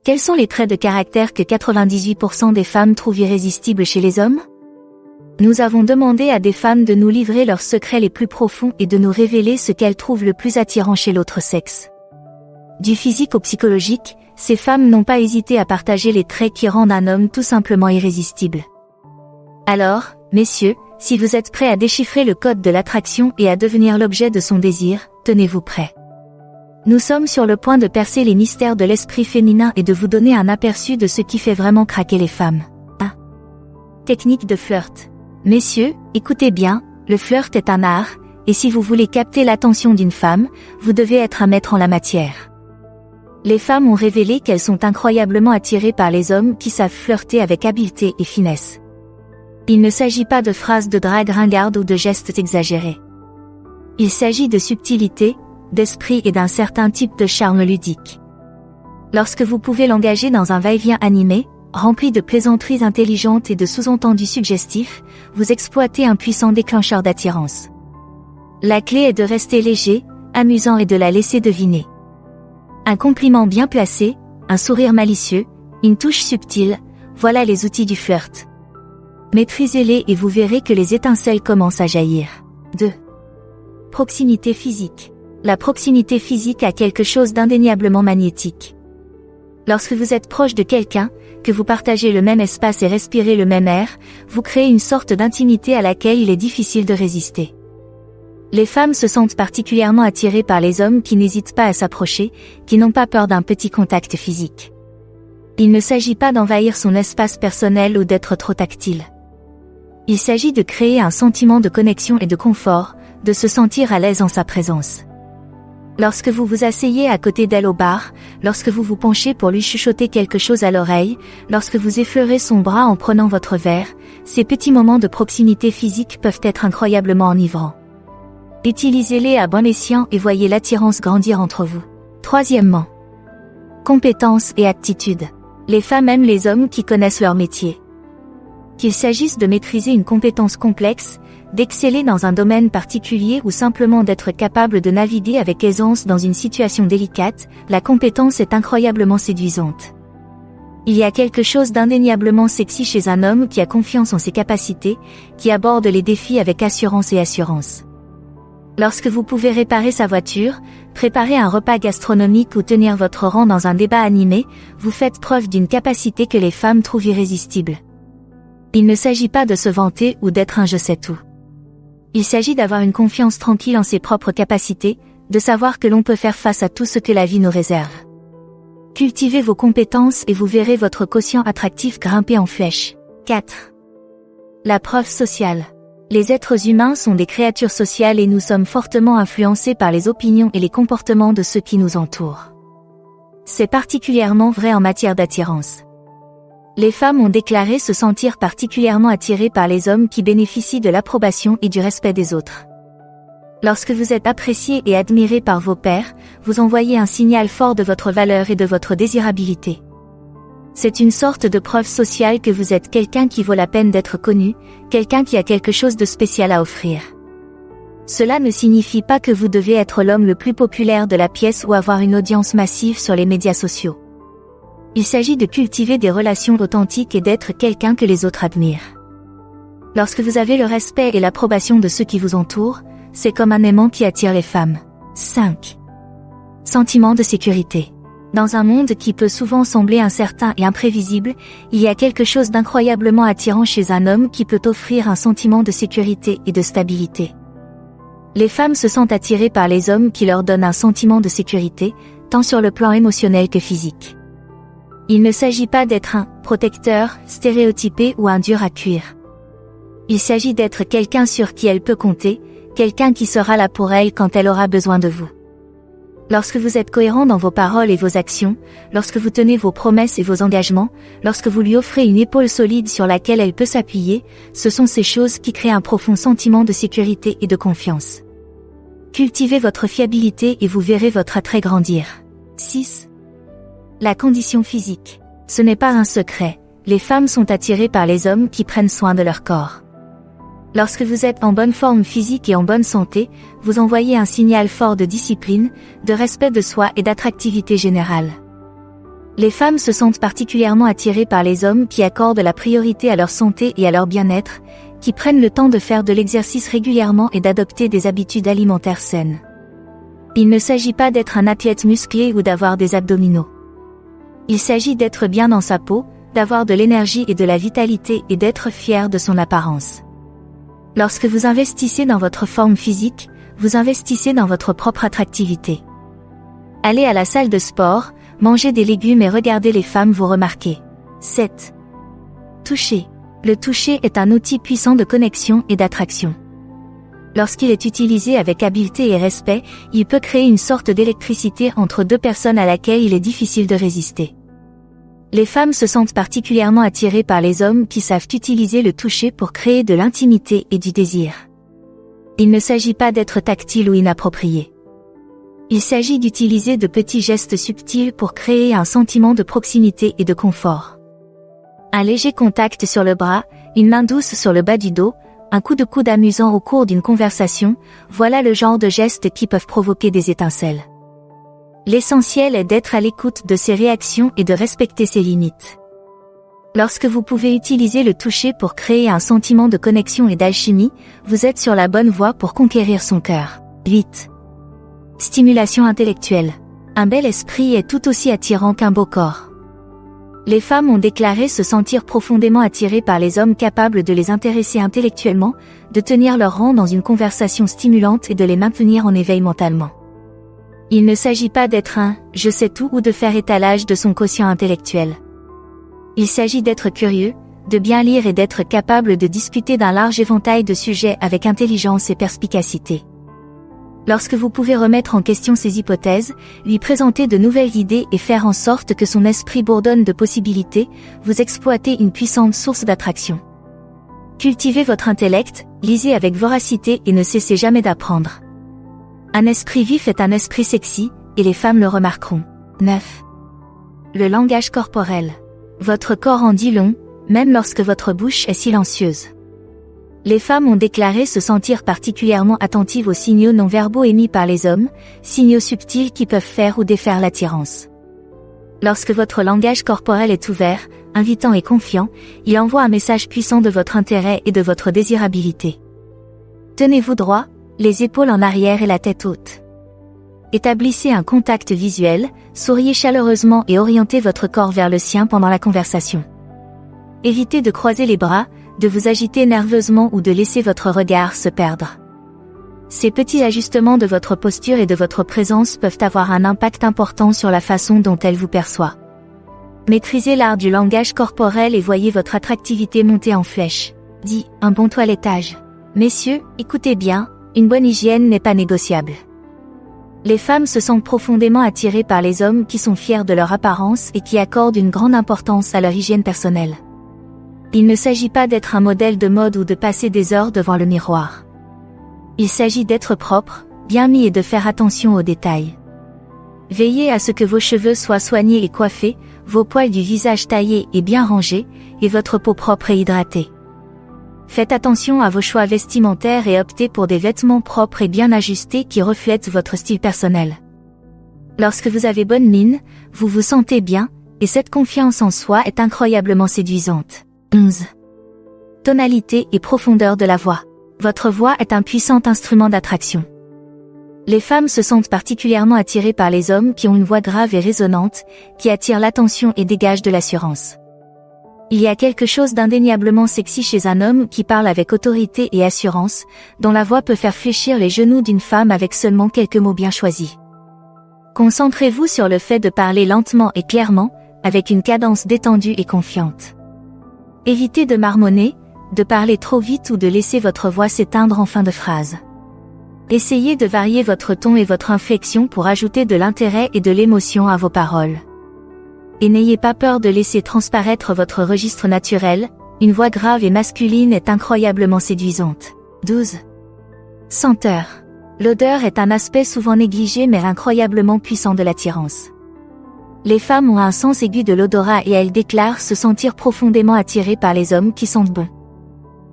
Quels sont les traits de caractère que 98% des femmes trouvent irrésistibles chez les hommes? Nous avons demandé à des femmes de nous livrer leurs secrets les plus profonds et de nous révéler ce qu'elles trouvent le plus attirant chez l'autre sexe. Du physique au psychologique, ces femmes n'ont pas hésité à partager les traits qui rendent un homme tout simplement irrésistible. Alors, messieurs, si vous êtes prêts à déchiffrer le code de l'attraction et à devenir l'objet de son désir, tenez-vous prêts. Nous sommes sur le point de percer les mystères de l'esprit féminin et de vous donner un aperçu de ce qui fait vraiment craquer les femmes. 1. Technique de flirt. Messieurs, écoutez bien, le flirt est un art, et si vous voulez capter l'attention d'une femme, vous devez être un maître en la matière. Les femmes ont révélé qu'elles sont incroyablement attirées par les hommes qui savent flirter avec habileté et finesse. Il ne s'agit pas de phrases de drague ringarde ou de gestes exagérés. Il s'agit de subtilité, d'esprit et d'un certain type de charme ludique. Lorsque vous pouvez l'engager dans un va-et-vient animé, rempli de plaisanteries intelligentes et de sous-entendus suggestifs, vous exploitez un puissant déclencheur d'attirance. La clé est de rester léger, amusant et de la laisser deviner. Un compliment bien placé, un sourire malicieux, une touche subtile, voilà les outils du flirt. Maîtrisez-les et vous verrez que les étincelles commencent à jaillir. 2. Proximité physique. La proximité physique a quelque chose d'indéniablement magnétique. Lorsque vous êtes proche de quelqu'un, que vous partagez le même espace et respirez le même air, vous créez une sorte d'intimité à laquelle il est difficile de résister. Les femmes se sentent particulièrement attirées par les hommes qui n'hésitent pas à s'approcher, qui n'ont pas peur d'un petit contact physique. Il ne s'agit pas d'envahir son espace personnel ou d'être trop tactile. Il s'agit de créer un sentiment de connexion et de confort, de se sentir à l'aise en sa présence. Lorsque vous vous asseyez à côté d'elle au bar, lorsque vous vous penchez pour lui chuchoter quelque chose à l'oreille, lorsque vous effleurez son bras en prenant votre verre, ces petits moments de proximité physique peuvent être incroyablement enivrants. Utilisez-les à bon escient et voyez l'attirance grandir entre vous. Troisièmement, compétences et aptitudes. Les femmes aiment les hommes qui connaissent leur métier. Qu'il s'agisse de maîtriser une compétence complexe, d'exceller dans un domaine particulier ou simplement d'être capable de naviguer avec aisance dans une situation délicate, la compétence est incroyablement séduisante. Il y a quelque chose d'indéniablement sexy chez un homme qui a confiance en ses capacités, qui aborde les défis avec assurance et assurance. Lorsque vous pouvez réparer sa voiture, préparer un repas gastronomique ou tenir votre rang dans un débat animé, vous faites preuve d'une capacité que les femmes trouvent irrésistible. Il ne s'agit pas de se vanter ou d'être un je sais tout. Il s'agit d'avoir une confiance tranquille en ses propres capacités, de savoir que l'on peut faire face à tout ce que la vie nous réserve. Cultivez vos compétences et vous verrez votre quotient attractif grimper en flèche. 4. La preuve sociale. Les êtres humains sont des créatures sociales et nous sommes fortement influencés par les opinions et les comportements de ceux qui nous entourent. C'est particulièrement vrai en matière d'attirance. Les femmes ont déclaré se sentir particulièrement attirées par les hommes qui bénéficient de l'approbation et du respect des autres. Lorsque vous êtes apprécié et admiré par vos pairs, vous envoyez un signal fort de votre valeur et de votre désirabilité. C'est une sorte de preuve sociale que vous êtes quelqu'un qui vaut la peine d'être connu, quelqu'un qui a quelque chose de spécial à offrir. Cela ne signifie pas que vous devez être l'homme le plus populaire de la pièce ou avoir une audience massive sur les médias sociaux. Il s'agit de cultiver des relations authentiques et d'être quelqu'un que les autres admirent. Lorsque vous avez le respect et l'approbation de ceux qui vous entourent, c'est comme un aimant qui attire les femmes. 5. Sentiment de sécurité. Dans un monde qui peut souvent sembler incertain et imprévisible, il y a quelque chose d'incroyablement attirant chez un homme qui peut offrir un sentiment de sécurité et de stabilité. Les femmes se sentent attirées par les hommes qui leur donnent un sentiment de sécurité, tant sur le plan émotionnel que physique. Il ne s'agit pas d'être un protecteur, stéréotypé ou un dur à cuire. Il s'agit d'être quelqu'un sur qui elle peut compter, quelqu'un qui sera là pour elle quand elle aura besoin de vous. Lorsque vous êtes cohérent dans vos paroles et vos actions, lorsque vous tenez vos promesses et vos engagements, lorsque vous lui offrez une épaule solide sur laquelle elle peut s'appuyer, ce sont ces choses qui créent un profond sentiment de sécurité et de confiance. Cultivez votre fiabilité et vous verrez votre attrait grandir. 6. La condition physique. Ce n'est pas un secret, les femmes sont attirées par les hommes qui prennent soin de leur corps. Lorsque vous êtes en bonne forme physique et en bonne santé, vous envoyez un signal fort de discipline, de respect de soi et d'attractivité générale. Les femmes se sentent particulièrement attirées par les hommes qui accordent la priorité à leur santé et à leur bien-être, qui prennent le temps de faire de l'exercice régulièrement et d'adopter des habitudes alimentaires saines. Il ne s'agit pas d'être un athlète musclé ou d'avoir des abdominaux. Il s'agit d'être bien dans sa peau, d'avoir de l'énergie et de la vitalité et d'être fier de son apparence. Lorsque vous investissez dans votre forme physique, vous investissez dans votre propre attractivité. Allez à la salle de sport, mangez des légumes et regardez les femmes vous remarquer. 7. Toucher. Le toucher est un outil puissant de connexion et d'attraction. Lorsqu'il est utilisé avec habileté et respect, il peut créer une sorte d'électricité entre deux personnes à laquelle il est difficile de résister. Les femmes se sentent particulièrement attirées par les hommes qui savent utiliser le toucher pour créer de l'intimité et du désir. Il ne s'agit pas d'être tactile ou inapproprié. Il s'agit d'utiliser de petits gestes subtils pour créer un sentiment de proximité et de confort. Un léger contact sur le bras, une main douce sur le bas du dos, un coup de coude amusant au cours d'une conversation, voilà le genre de gestes qui peuvent provoquer des étincelles. L'essentiel est d'être à l'écoute de ses réactions et de respecter ses limites. Lorsque vous pouvez utiliser le toucher pour créer un sentiment de connexion et d'alchimie, vous êtes sur la bonne voie pour conquérir son cœur. 8. Stimulation intellectuelle. Un bel esprit est tout aussi attirant qu'un beau corps. Les femmes ont déclaré se sentir profondément attirées par les hommes capables de les intéresser intellectuellement, de tenir leur rang dans une conversation stimulante et de les maintenir en éveil mentalement. Il ne s'agit pas d'être un « je sais tout » ou de faire étalage de son quotient intellectuel. Il s'agit d'être curieux, de bien lire et d'être capable de discuter d'un large éventail de sujets avec intelligence et perspicacité. Lorsque vous pouvez remettre en question ses hypothèses, lui présenter de nouvelles idées et faire en sorte que son esprit bourdonne de possibilités, vous exploitez une puissante source d'attraction. Cultivez votre intellect, lisez avec voracité et ne cessez jamais d'apprendre. Un esprit vif est un esprit sexy, et les femmes le remarqueront. 9. Le langage corporel. Votre corps en dit long, même lorsque votre bouche est silencieuse. Les femmes ont déclaré se sentir particulièrement attentives aux signaux non-verbaux émis par les hommes, signaux subtils qui peuvent faire ou défaire l'attirance. Lorsque votre langage corporel est ouvert, invitant et confiant, il envoie un message puissant de votre intérêt et de votre désirabilité. Tenez-vous droit, les épaules en arrière et la tête haute. Établissez un contact visuel, souriez chaleureusement et orientez votre corps vers le sien pendant la conversation. Évitez de croiser les bras, de vous agiter nerveusement ou de laisser votre regard se perdre. Ces petits ajustements de votre posture et de votre présence peuvent avoir un impact important sur la façon dont elle vous perçoit. Maîtrisez l'art du langage corporel et voyez votre attractivité monter en flèche. 10. Un bon toilettage. Messieurs, écoutez bien, une bonne hygiène n'est pas négociable. Les femmes se sentent profondément attirées par les hommes qui sont fiers de leur apparence et qui accordent une grande importance à leur hygiène personnelle. Il ne s'agit pas d'être un modèle de mode ou de passer des heures devant le miroir. Il s'agit d'être propre, bien mis et de faire attention aux détails. Veillez à ce que vos cheveux soient soignés et coiffés, vos poils du visage taillés et bien rangés, et votre peau propre et hydratée. Faites attention à vos choix vestimentaires et optez pour des vêtements propres et bien ajustés qui reflètent votre style personnel. Lorsque vous avez bonne mine, vous vous sentez bien, et cette confiance en soi est incroyablement séduisante. 11. Tonalité et profondeur de la voix. Votre voix est un puissant instrument d'attraction. Les femmes se sentent particulièrement attirées par les hommes qui ont une voix grave et résonnante, qui attirent l'attention et dégagent de l'assurance. Il y a quelque chose d'indéniablement sexy chez un homme qui parle avec autorité et assurance, dont la voix peut faire fléchir les genoux d'une femme avec seulement quelques mots bien choisis. Concentrez-vous sur le fait de parler lentement et clairement, avec une cadence détendue et confiante. Évitez de marmonner, de parler trop vite ou de laisser votre voix s'éteindre en fin de phrase. Essayez de varier votre ton et votre inflexion pour ajouter de l'intérêt et de l'émotion à vos paroles. Et n'ayez pas peur de laisser transparaître votre registre naturel, une voix grave et masculine est incroyablement séduisante. 12. Senteur. L'odeur est un aspect souvent négligé mais incroyablement puissant de l'attirance. Les femmes ont un sens aigu de l'odorat et elles déclarent se sentir profondément attirées par les hommes qui sentent bon.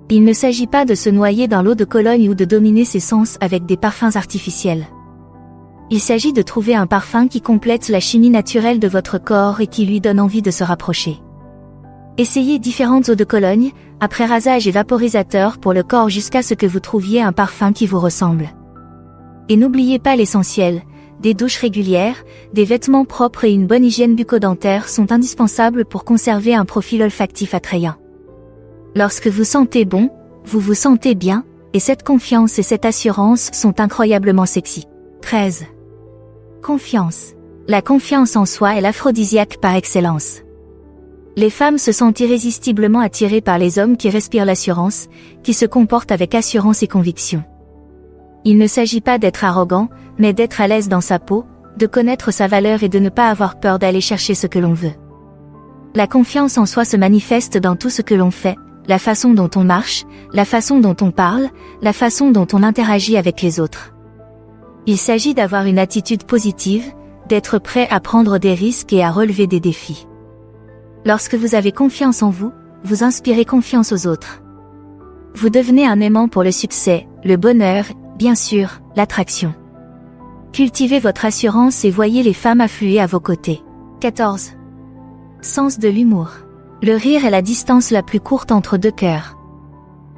Il ne s'agit pas de se noyer dans l'eau de Cologne ou de dominer ses sens avec des parfums artificiels. Il s'agit de trouver un parfum qui complète la chimie naturelle de votre corps et qui lui donne envie de se rapprocher. Essayez différentes eaux de Cologne, après rasage et vaporisateur pour le corps jusqu'à ce que vous trouviez un parfum qui vous ressemble. Et n'oubliez pas l'essentiel, des douches régulières, des vêtements propres et une bonne hygiène bucco-dentaire sont indispensables pour conserver un profil olfactif attrayant. Lorsque vous sentez bon, vous vous sentez bien, et cette confiance et cette assurance sont incroyablement sexy. 13. Confiance. La confiance en soi est l'aphrodisiaque par excellence. Les femmes se sentent irrésistiblement attirées par les hommes qui respirent l'assurance, qui se comportent avec assurance et conviction. Il ne s'agit pas d'être arrogant, mais d'être à l'aise dans sa peau, de connaître sa valeur et de ne pas avoir peur d'aller chercher ce que l'on veut. La confiance en soi se manifeste dans tout ce que l'on fait, la façon dont on marche, la façon dont on parle, la façon dont on interagit avec les autres. Il s'agit d'avoir une attitude positive, d'être prêt à prendre des risques et à relever des défis. Lorsque vous avez confiance en vous, vous inspirez confiance aux autres. Vous devenez un aimant pour le succès, le bonheur, bien sûr, l'attraction. Cultivez votre assurance et voyez les femmes affluer à vos côtés. 14. Sens de l'humour. Le rire est la distance la plus courte entre deux cœurs.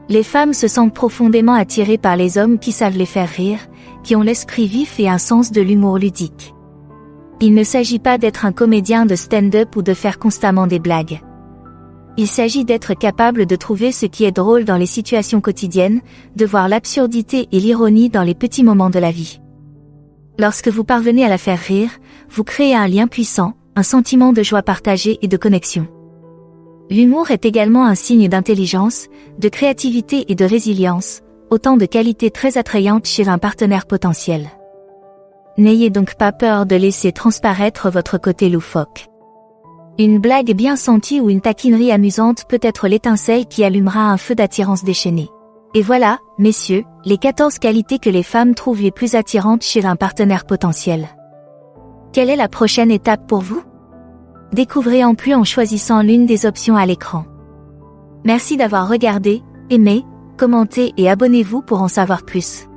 Les femmes se sentent profondément attirées par les hommes qui savent les faire rire, qui ont l'esprit vif et un sens de l'humour ludique. Il ne s'agit pas d'être un comédien de stand-up ou de faire constamment des blagues. Il s'agit d'être capable de trouver ce qui est drôle dans les situations quotidiennes, de voir l'absurdité et l'ironie dans les petits moments de la vie. Lorsque vous parvenez à la faire rire, vous créez un lien puissant, un sentiment de joie partagée et de connexion. L'humour est également un signe d'intelligence, de créativité et de résilience, autant de qualités très attrayantes chez un partenaire potentiel. N'ayez donc pas peur de laisser transparaître votre côté loufoque. Une blague bien sentie ou une taquinerie amusante peut être l'étincelle qui allumera un feu d'attirance déchaîné. Et voilà, messieurs, les 14 qualités que les femmes trouvent les plus attirantes chez un partenaire potentiel. Quelle est la prochaine étape pour vous? Découvrez en plus en choisissant l'une des options à l'écran. Merci d'avoir regardé, aimé, commenté et abonnez-vous pour en savoir plus.